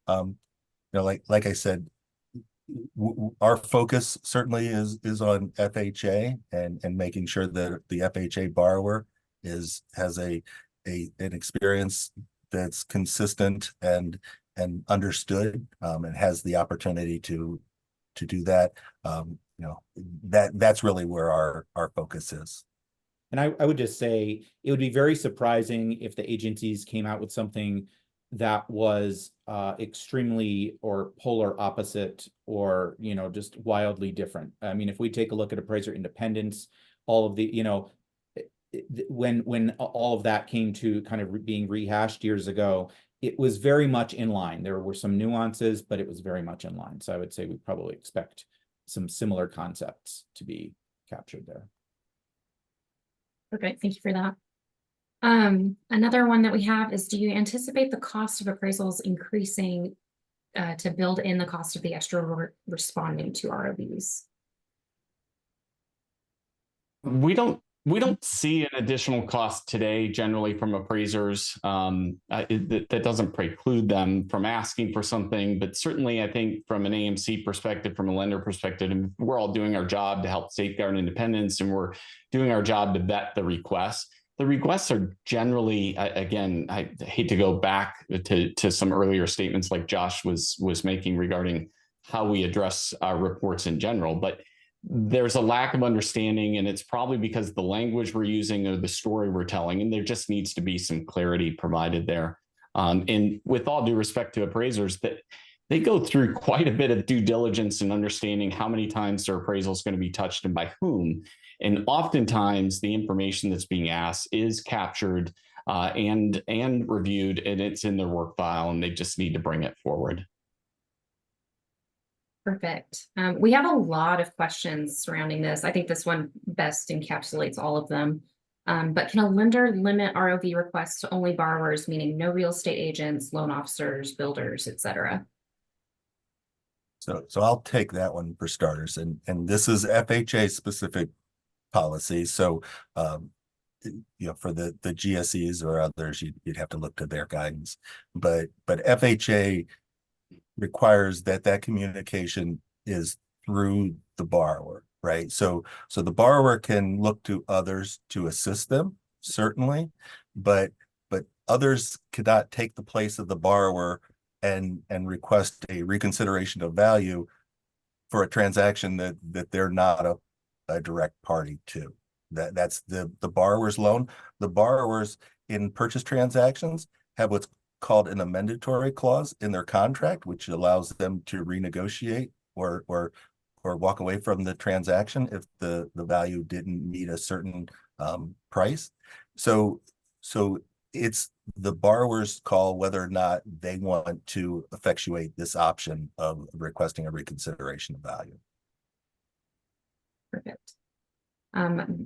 like I said, our focus certainly is on FHA and making sure that the FHA borrower has an experience that's consistent and understood, and has the opportunity to do that. That's really where our focus is. And I would just say it would be very surprising if the agencies came out with something that was extremely or polar opposite, or just wildly different. I mean, if we take a look at appraiser independence, all of the when all of that came to kind of being rehashed years ago, it was very much in line. There were some nuances, but it was very much in line. So I would say we probably expect some similar concepts to be captured there. Okay, thank you for that. Another one that we have is, do you anticipate the cost of appraisals increasing to build in the cost of the extra responding to ROVs? We don't see an additional cost today generally from appraisers. That doesn't preclude them from asking for something, but certainly I think from an AMC perspective, from a lender perspective, and we're all doing our job to help safeguard independence, and we're doing our job to vet the requests. The requests are generally, again, I hate to go back to some earlier statements like Josh was making regarding how we address our reports in general, but there's a lack of understanding, and it's probably because the language we're using or the story we're telling, and there just needs to be some clarity provided there. And with all due respect to appraisers, that they go through quite a bit of due diligence and understanding how many times their appraisal is going to be touched and by whom. And oftentimes the information that's being asked is captured and reviewed, and it's in their work file, and they just need to bring it forward. Perfect. We have a lot of questions surrounding this. I think this one best encapsulates all of them. But can a lender limit ROV requests to only borrowers, meaning no real estate agents, loan officers, builders, etc.? So I'll take that one for starters, and this is FHA specific policy. So for the GSEs or others, you'd have to look to their guidance. But FHA requires that communication is through the borrower, right? So the borrower can look to others to assist them, certainly, but others cannot take the place of the borrower and request a reconsideration of value for a transaction that they're not a direct party to. That's the borrower's loan. The borrowers in purchase transactions have what's called an amendatory clause in their contract, which allows them to renegotiate or walk away from the transaction if the value didn't meet a certain price. So it's the borrower's call whether or not they want to effectuate this option of requesting a reconsideration of value. Perfect.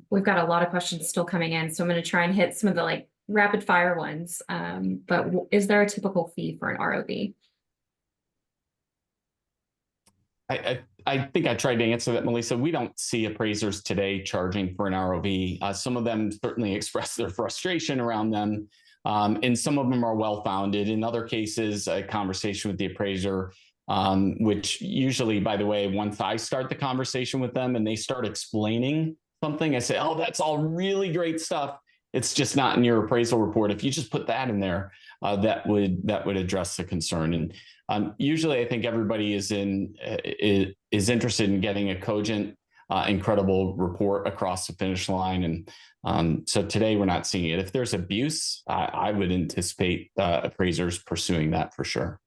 We've got a lot of questions still coming in, so I'm going to try and hit some of the rapid fire ones. But is there a typical fee for an ROV? I think I tried to answer that, Melissa. We don't see appraisers today charging for an ROV. Some of them certainly express their frustration around them, and some of them are well-founded. In other cases, a conversation with the appraiser, which usually, by the way, once I start the conversation with them and they start explaining something, I say, oh, that's all really great stuff. It's just not in your appraisal report. If you just put that in there, that would address the concern. And usually, I think everybody is interested in getting a cogent, incredible report across the finish line. And so today we're not seeing it. If there's abuse, I would anticipate appraisers pursuing that for sure.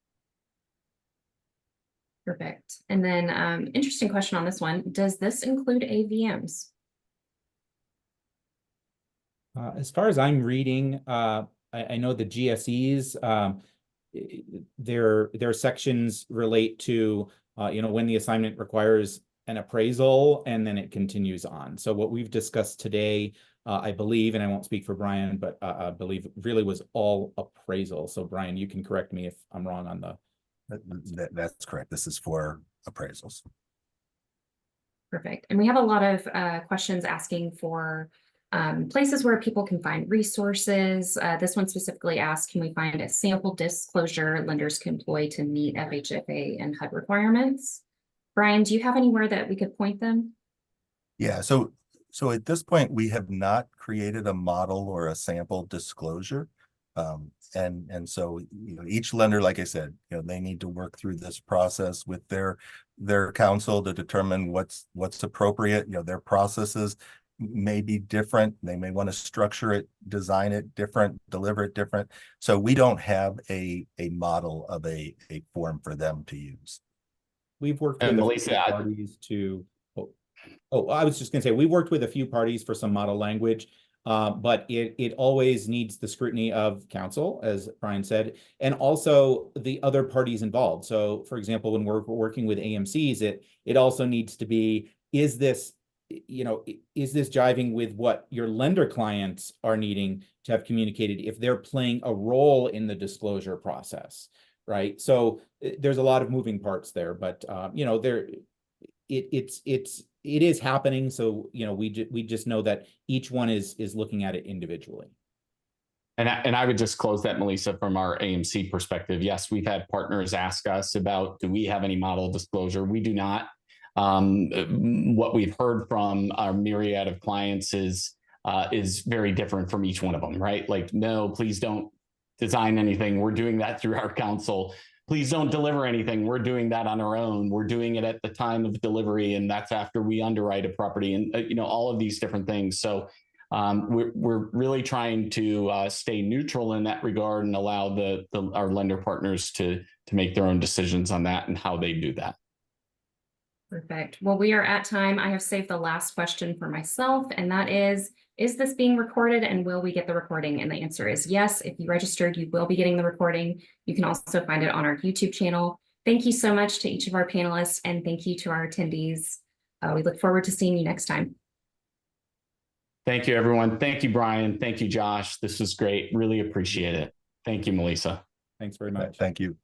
Perfect. And then interesting question on this one. Does this include AVMs? As far as I'm reading, I know the GSEs, their sections relate to, when the assignment requires an appraisal, and then it continues on. So what we've discussed today, I believe, and I won't speak for Brian, but I believe really was all appraisal. So Brian, you can correct me if I'm wrong on the. That's correct. This is for appraisals. Perfect. And we have a lot of questions asking for places where people can find resources. This one specifically asks, can we find a sample disclosure lenders can employ to meet FHFA and HUD requirements? Brian, do you have anywhere that we could point them? Yeah, so at this point, we have not created a model or a sample disclosure. And so, each lender, like I said, they need to work through this process with their counsel to determine what's appropriate. Their processes may be different. They may want to structure it, design it different, deliver it different. So we don't have a model of a form for them to use. We've worked with a few parties to. Oh, I was just going to say, we worked with a few parties for some model language, but it always needs the scrutiny of counsel, as Brian said, and also the other parties involved. So, for example, when we're working with AMCs, it also needs to be, is this jiving with what your lender clients are needing to have communicated if they're playing a role in the disclosure process? right? So there's a lot of moving parts there, but you know, it is happening. So, you know, we just know that each one is looking at it individually. And I would just close that, Melissa, from our AMC perspective. Yes, we've had partners ask us about, do we have any model disclosure? We do not. What we've heard from our myriad of clients is very different from each one of them, right? Like, no, please don't design anything. We're doing that through our counsel. Please don't deliver anything. We're doing that on our own. We're doing it at the time of delivery, and that's after we underwrite a property, and you know, all of these different things. So we're really trying to stay neutral in that regard and allow our lender partners to make their own decisions on that and how they do that. Perfect. Well, we are at time. I have saved the last question for myself, and that is this being recorded and will we get the recording? And the answer is yes. If you registered, you will be getting the recording. You can also find it on our YouTube channel. Thank you so much to each of our panelists, and thank you to our attendees. We look forward to seeing you next time. Thank you, everyone. Thank you, Brian. Thank you, Josh. This was great. Really appreciate it. Thank you, Melissa. Thanks very much. Thank you.